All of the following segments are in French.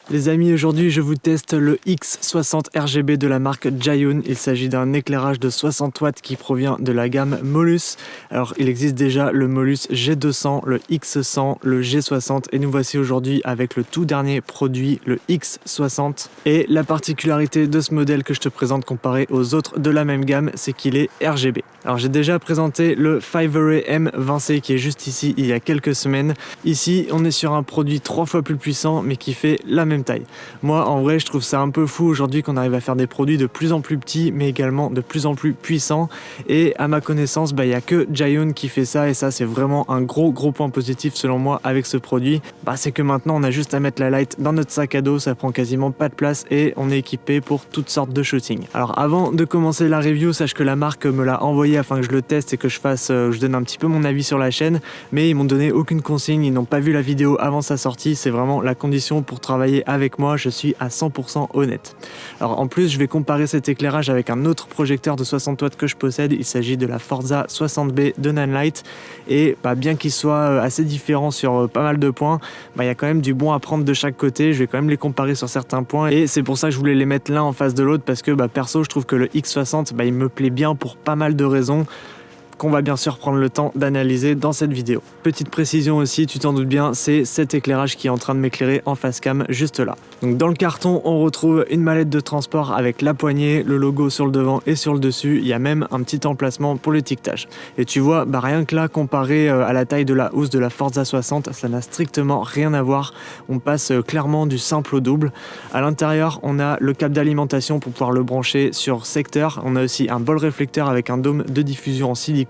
Les amis, aujourd'hui je vous teste le X60 RGB de la marque Zhiyun. Il s'agit d'un éclairage de 60 watts qui provient de la gamme Molus. Alors il existe déjà le Molus G200, le X100, le G60 et nous voici aujourd'hui avec le tout dernier produit, le X60. Et la particularité de ce modèle que je te présente comparé aux autres de la même gamme, c'est qu'il est RGB. Alors j'ai déjà présenté le Five-Array M20C qui est juste ici il y a quelques semaines. Ici on est sur un produit 3 fois plus puissant mais qui fait la même taille. Moi en vrai je trouve ça un peu fou aujourd'hui qu'on arrive à faire des produits de plus en plus petits mais également de plus en plus puissants, et à ma connaissance il n'y a que Zhiyun qui fait ça, et ça c'est vraiment un gros point positif selon moi avec ce produit. C'est que maintenant on a juste à mettre la light dans notre sac à dos, ça prend quasiment pas de place et on est équipé pour toutes sortes de shooting. Alors avant de commencer la review, sache que la marque me l'a envoyé afin que je le teste et que je donne un petit peu mon avis sur la chaîne, mais ils m'ont donné aucune consigne, ils n'ont pas vu la vidéo avant sa sortie, c'est vraiment la condition pour travailler avec moi, je suis à 100% honnête. Alors en plus je vais comparer cet éclairage avec un autre projecteur de 60 watts que je possède, il s'agit de la Forza 60B de Nanlite, et bien qu'il soit assez différent sur pas mal de points, il y a quand même du bon à prendre de chaque côté, je vais quand même les comparer sur certains points, et c'est pour ça que je voulais les mettre l'un en face de l'autre, parce que perso je trouve que le X60 il me plaît bien pour pas mal de raisons qu'on va bien sûr prendre le temps d'analyser dans cette vidéo. Petite précision aussi, tu t'en doutes bien, c'est cet éclairage qui est en train de m'éclairer en face cam juste là. Donc dans le carton, on retrouve une mallette de transport avec la poignée, le logo sur le devant et sur le dessus. Il y a même un petit emplacement pour l'étiquetage. Et tu vois, rien que là, comparé à la taille de la housse de la Forza 60, ça n'a strictement rien à voir. On passe clairement du simple au double. À l'intérieur, on a le câble d'alimentation pour pouvoir le brancher sur secteur. On a aussi un bol réflecteur avec un dôme de diffusion en silicone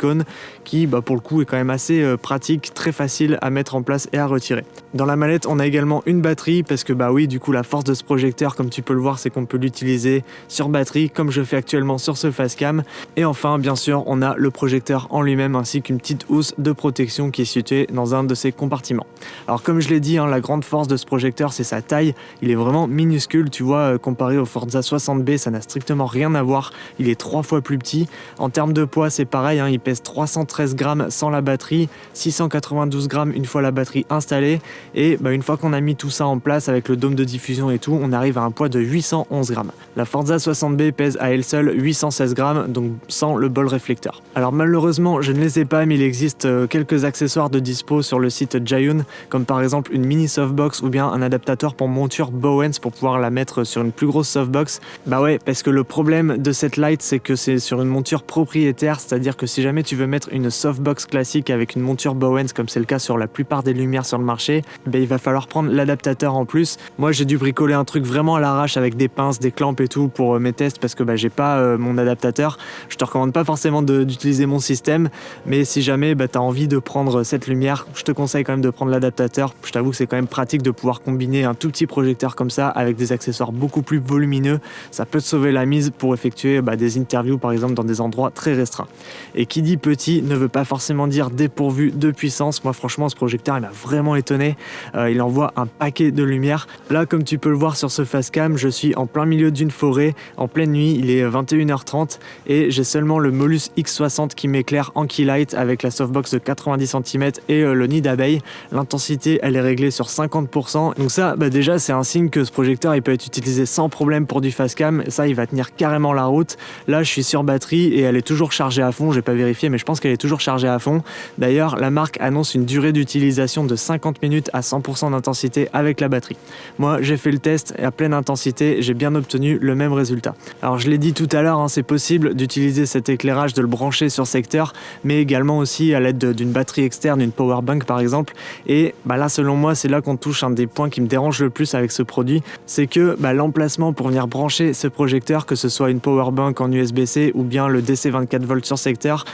qui pour le coup est quand même assez pratique, très facile à mettre en place et à retirer. Dans la mallette on a également une batterie parce que oui, du coup la force de ce projecteur, comme tu peux le voir, c'est qu'on peut l'utiliser sur batterie comme je fais actuellement sur ce facecam. Et enfin bien sûr on a le projecteur en lui-même ainsi qu'une petite housse de protection qui est située dans un de ses compartiments. Alors comme je l'ai dit, la grande force de ce projecteur c'est sa taille, il est vraiment minuscule, tu vois, comparé au Forza 60B ça n'a strictement rien à voir, il est 3 fois plus petit. En termes de poids c'est pareil, il pèse 313 grammes sans la batterie, 692 grammes une fois la batterie installée, et une fois qu'on a mis tout ça en place avec le dôme de diffusion et tout, on arrive à un poids de 811 grammes. La Forza 60B pèse à elle seule 816 grammes, donc sans le bol réflecteur. Alors malheureusement je ne les ai pas, mais il existe quelques accessoires de dispo sur le site Zhiyun, comme par exemple une mini softbox ou bien un adaptateur pour monture Bowens pour pouvoir la mettre sur une plus grosse softbox. Ouais, parce que le problème de cette light c'est que c'est sur une monture propriétaire, c'est-à-dire que si jamais tu veux mettre une softbox classique avec une monture Bowens comme c'est le cas sur la plupart des lumières sur le marché, il va falloir prendre l'adaptateur en plus. Moi j'ai dû bricoler un truc vraiment à l'arrache avec des pinces, des clamps et tout pour mes tests parce que j'ai pas mon adaptateur. Je te recommande pas forcément d'utiliser mon système, mais si jamais tu as envie de prendre cette lumière, je te conseille quand même de prendre l'adaptateur. Je t'avoue que c'est quand même pratique de pouvoir combiner un tout petit projecteur comme ça avec des accessoires beaucoup plus volumineux. Ça peut te sauver la mise pour effectuer des interviews par exemple dans des endroits très restreints. Et qui dit petit ne veut pas forcément dire dépourvu de puissance. Moi franchement ce projecteur il m'a vraiment étonné, il envoie un paquet de lumière. Là comme tu peux le voir sur ce facecam, je suis en plein milieu d'une forêt, en pleine nuit, il est 21h30 et j'ai seulement le Molus X60 qui m'éclaire en keylight avec la softbox de 90 cm et le nid d'abeille. L'intensité elle est réglée sur 50%, donc ça déjà c'est un signe que ce projecteur il peut être utilisé sans problème pour du facecam, ça il va tenir carrément la route. Là je suis sur batterie et elle est toujours chargée à fond, j'ai pas vérifié mais je pense qu'elle est toujours chargée à fond. D'ailleurs la marque annonce une durée d'utilisation de 50 minutes à 100% d'intensité avec la batterie. Moi j'ai fait le test et à pleine intensité j'ai bien obtenu le même résultat. Alors je l'ai dit tout à l'heure, c'est possible d'utiliser cet éclairage, de le brancher sur secteur, mais également aussi à l'aide d'une batterie externe, une powerbank par exemple. Et là selon moi c'est là qu'on touche un des points qui me dérange le plus avec ce produit, c'est que l'emplacement pour venir brancher ce projecteur, que ce soit une powerbank en USB-C ou bien le DC 24V sur secteur,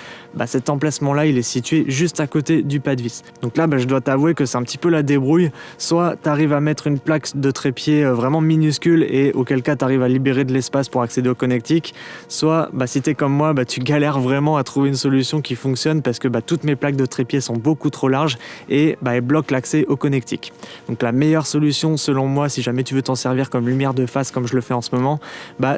cet emplacement là il est situé juste à côté du pas de vis. Donc là je dois t'avouer que c'est un petit peu la débrouille, soit tu arrives à mettre une plaque de trépied vraiment minuscule et auquel cas tu arrives à libérer de l'espace pour accéder au connectique, soit si tu es comme moi tu galères vraiment à trouver une solution qui fonctionne parce que toutes mes plaques de trépied sont beaucoup trop larges et elles bloquent l'accès au connectique. Donc la meilleure solution selon moi si jamais tu veux t'en servir comme lumière de face comme je le fais en ce moment,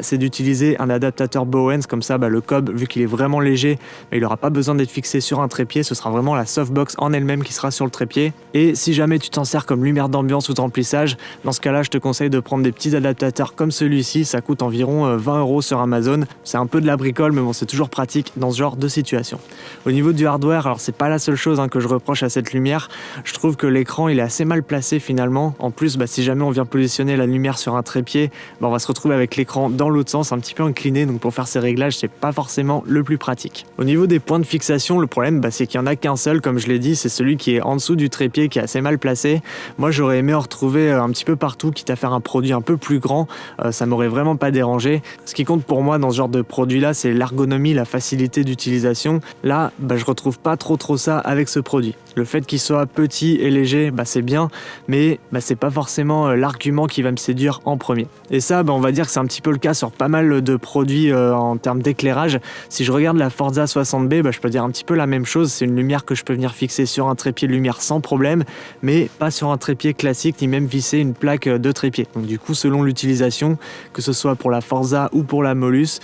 c'est d'utiliser un adaptateur Bowens, comme ça le cob vu qu'il est vraiment léger, il n'aura pas besoin d'être fixé sur un trépied, ce sera vraiment la softbox en elle-même qui sera sur le trépied. Et si jamais tu t'en sers comme lumière d'ambiance ou de remplissage, dans ce cas-là, je te conseille de prendre des petits adaptateurs comme celui-ci, ça coûte environ 20 € sur Amazon. C'est un peu de la bricole, mais bon, c'est toujours pratique dans ce genre de situation. Au niveau du hardware, alors c'est pas la seule chose que je reproche à cette lumière. Je trouve que l'écran il est assez mal placé finalement. En plus, si jamais on vient positionner la lumière sur un trépied, on va se retrouver avec l'écran dans l'autre sens, un petit peu incliné. Donc pour faire ces réglages, c'est pas forcément le plus pratique. Au niveau des points de fixation, le problème c'est qu'il y en a qu'un seul, comme je l'ai dit, c'est celui qui est en dessous du trépied, qui est assez mal placé. Moi, j'aurais aimé en retrouver un petit peu partout, quitte à faire un produit un peu plus grand. Ça m'aurait vraiment pas dérangé. Ce qui compte pour moi dans ce genre de produit là, c'est l'ergonomie, la facilité d'utilisation. Là, je retrouve pas trop ça avec ce produit. Le fait qu'il soit petit et léger, c'est bien, mais c'est pas forcément l'argument qui va me séduire en premier. Et ça, on va dire que c'est un petit peu le cas sur pas mal de produits en termes d'éclairage. Si je regarde la Forza 60B, je peux dire un petit peu la même chose. C'est une lumière que je peux venir fixer sur un trépied de lumière sans problème, mais pas sur un trépied classique, ni même visser une plaque de trépied. Donc du coup, selon l'utilisation, que ce soit pour la Forza ou pour la Molus,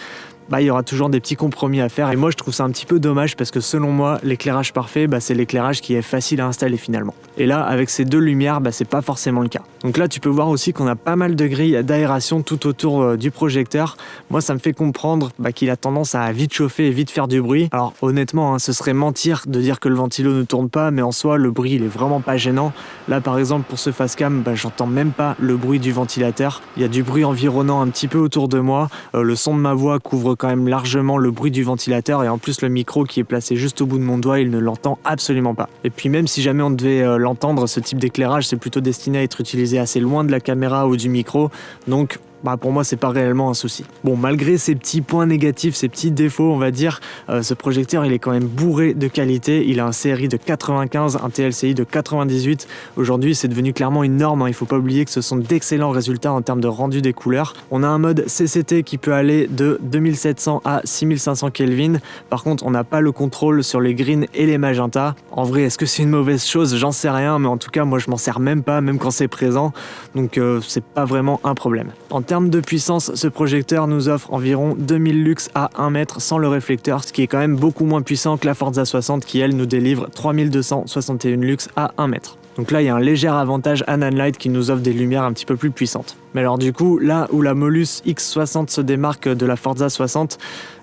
il y aura toujours des petits compromis à faire. Et moi, je trouve ça un petit peu dommage parce que selon moi, l'éclairage parfait, c'est l'éclairage qui est facile à installer finalement. Et là, avec ces deux lumières, c'est pas forcément le cas. Donc là, tu peux voir aussi qu'on a pas mal de grilles d'aération tout autour du projecteur. Moi, ça me fait comprendre qu'il a tendance à vite chauffer et vite faire du bruit. Alors honnêtement, ce serait mentir de dire que le ventilo ne tourne pas, mais en soi, le bruit, il est vraiment pas gênant. Là, par exemple, pour ce facecam, j'entends même pas le bruit du ventilateur. Il y a du bruit environnant un petit peu autour de moi. Le son de ma voix couvre quand même largement le bruit du ventilateur, et en plus le micro qui est placé juste au bout de mon doigt, il ne l'entend absolument pas. Et puis même si jamais on devait l'entendre, ce type d'éclairage c'est plutôt destiné à être utilisé assez loin de la caméra ou du micro, donc pour moi c'est pas réellement un souci. Bon, malgré ces petits points négatifs, ces petits défauts on va dire, ce projecteur il est quand même bourré de qualité. Il a un CRI de 95, un TLCI de 98. Aujourd'hui c'est devenu clairement une norme, il faut pas oublier que ce sont d'excellents résultats en termes de rendu des couleurs. On a un mode CCT qui peut aller de 2700 à 6500 Kelvin. Par contre on n'a pas le contrôle sur les greens et les magentas. En vrai, est-ce que c'est une mauvaise chose? J'en sais rien, mais en tout cas moi je m'en sers même pas, même quand c'est présent, donc c'est pas vraiment un problème. En termes de puissance, ce projecteur nous offre environ 2000 lux à 1 mètre sans le réflecteur, ce qui est quand même beaucoup moins puissant que la Forza 60 qui elle nous délivre 3261 lux à 1 mètre. Donc là il y a un léger avantage à Nanlite qui nous offre des lumières un petit peu plus puissantes. Mais alors du coup, là où la Molus X60 se démarque de la Forza 60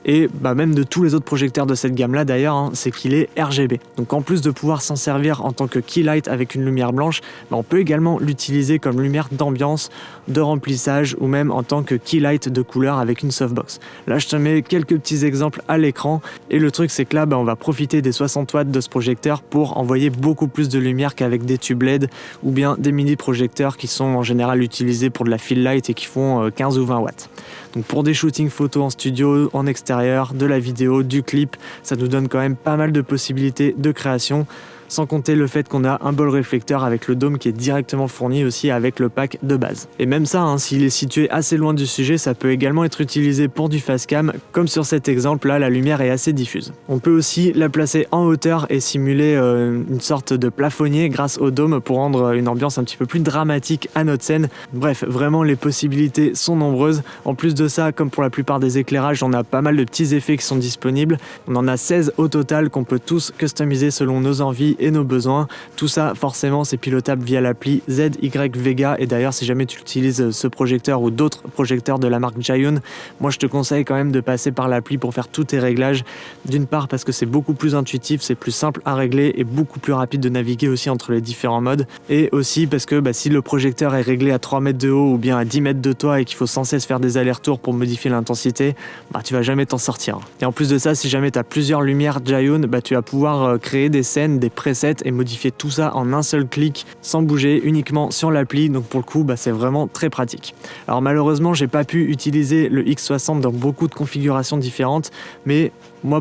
et même de tous les autres projecteurs de cette gamme là d'ailleurs, c'est qu'il est RGB. Donc en plus de pouvoir s'en servir en tant que key light avec une lumière blanche, on peut également l'utiliser comme lumière d'ambiance, de remplissage ou même en tant que key light de couleur avec une softbox. Là je te mets quelques petits exemples à l'écran, et le truc c'est que là on va profiter des 60 watts de ce projecteur pour envoyer beaucoup plus de lumière qu'avec des tubes LED ou bien des mini projecteurs qui sont en général utilisés pour de la fill light et qui font 15 ou 20 watts. Donc pour des shootings photos en studio, en extérieur, de la vidéo, du clip, ça nous donne quand même pas mal de possibilités de création. Sans compter le fait qu'on a un bol réflecteur avec le dôme qui est directement fourni aussi avec le pack de base. Et même ça, s'il est situé assez loin du sujet, ça peut également être utilisé pour du facecam, comme sur cet exemple là, la lumière est assez diffuse. On peut aussi la placer en hauteur et simuler une sorte de plafonnier grâce au dôme pour rendre une ambiance un petit peu plus dramatique à notre scène. Bref, vraiment les possibilités sont nombreuses. En plus de ça, comme pour la plupart des éclairages, on a pas mal de petits effets qui sont disponibles. On en a 16 au total qu'on peut tous customiser selon nos envies et nos besoins. Tout ça forcément c'est pilotable via l'appli ZY Vega, et d'ailleurs si jamais tu utilises ce projecteur ou d'autres projecteurs de la marque Zhiyun, moi je te conseille quand même de passer par l'appli pour faire tous tes réglages. D'une part parce que c'est beaucoup plus intuitif, c'est plus simple à régler et beaucoup plus rapide de naviguer aussi entre les différents modes, et aussi parce que si le projecteur est réglé à 3 mètres de haut ou bien à 10 mètres de toi et qu'il faut sans cesse faire des allers-retours pour modifier l'intensité, tu vas jamais t'en sortir. Et en plus de ça, si jamais tu as plusieurs lumières Zhiyun, tu vas pouvoir créer des scènes, des presets et modifier tout ça en un seul clic sans bouger, uniquement sur l'appli. Donc pour le coup c'est vraiment très pratique. Alors malheureusement j'ai pas pu utiliser le X60 dans beaucoup de configurations différentes, mais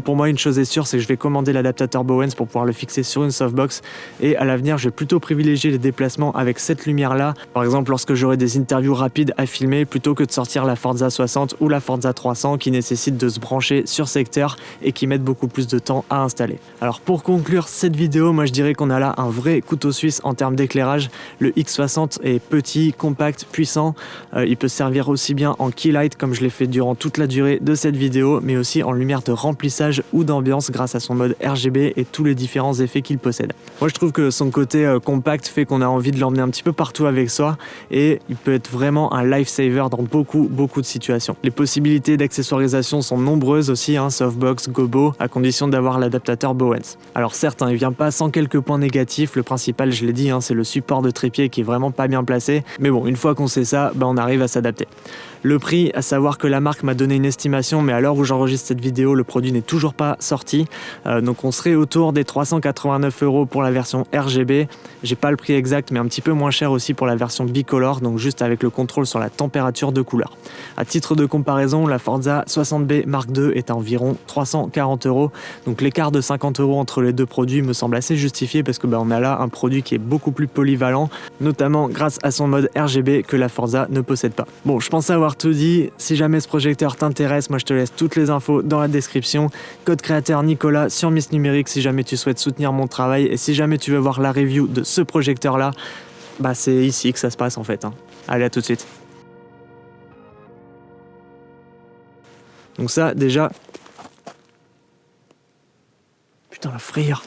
pour moi une chose est sûre, c'est que je vais commander l'adaptateur Bowens pour pouvoir le fixer sur une softbox, et à l'avenir je vais plutôt privilégier les déplacements avec cette lumière là, par exemple lorsque j'aurai des interviews rapides à filmer, plutôt que de sortir la Forza 60 ou la Forza 300 qui nécessitent de se brancher sur secteur et qui mettent beaucoup plus de temps à installer. Alors pour conclure cette vidéo, moi je dirais qu'on a là un vrai couteau suisse en termes d'éclairage. Le X60 est petit, compact, puissant, il peut servir aussi bien en key light comme je l'ai fait durant toute la durée de cette vidéo, mais aussi en lumière de remplissage remplissage ou d'ambiance grâce à son mode RGB et tous les différents effets qu'il possède. Moi je trouve que son côté compact fait qu'on a envie de l'emmener un petit peu partout avec soi et il peut être vraiment un lifesaver dans beaucoup de situations. Les possibilités d'accessoirisation sont nombreuses aussi, softbox, gobo, à condition d'avoir l'adaptateur Bowens. Alors certes, il vient pas sans quelques points négatifs, le principal je l'ai dit, c'est le support de trépied qui est vraiment pas bien placé, mais bon, une fois qu'on sait ça, on arrive à s'adapter. Le prix, à savoir que la marque m'a donné une estimation, mais à l'heure où j'enregistre cette vidéo, le produit n'est toujours pas sorti. Donc on serait autour des 389 € pour la version RGB. J'ai pas le prix exact, mais un petit peu moins cher aussi pour la version bicolore, donc juste avec le contrôle sur la température de couleur. À titre de comparaison, la Forza 60B Mark II est à environ 340 €. Donc l'écart de 50 € entre les deux produits me semble assez justifié parce que on a là un produit qui est beaucoup plus polyvalent, notamment grâce à son mode RGB que la Forza ne possède pas. Bon, je pense avoir tout dit. Si jamais ce projecteur t'intéresse, moi je te laisse toutes les infos dans la description. Code créateur Nicolas sur Miss Numérique si jamais tu souhaites soutenir mon travail, et si jamais tu veux voir la review de ce projecteur là, c'est ici que ça se passe en fait. Allez, à tout de suite. Donc ça déjà... Putain, la frayeur.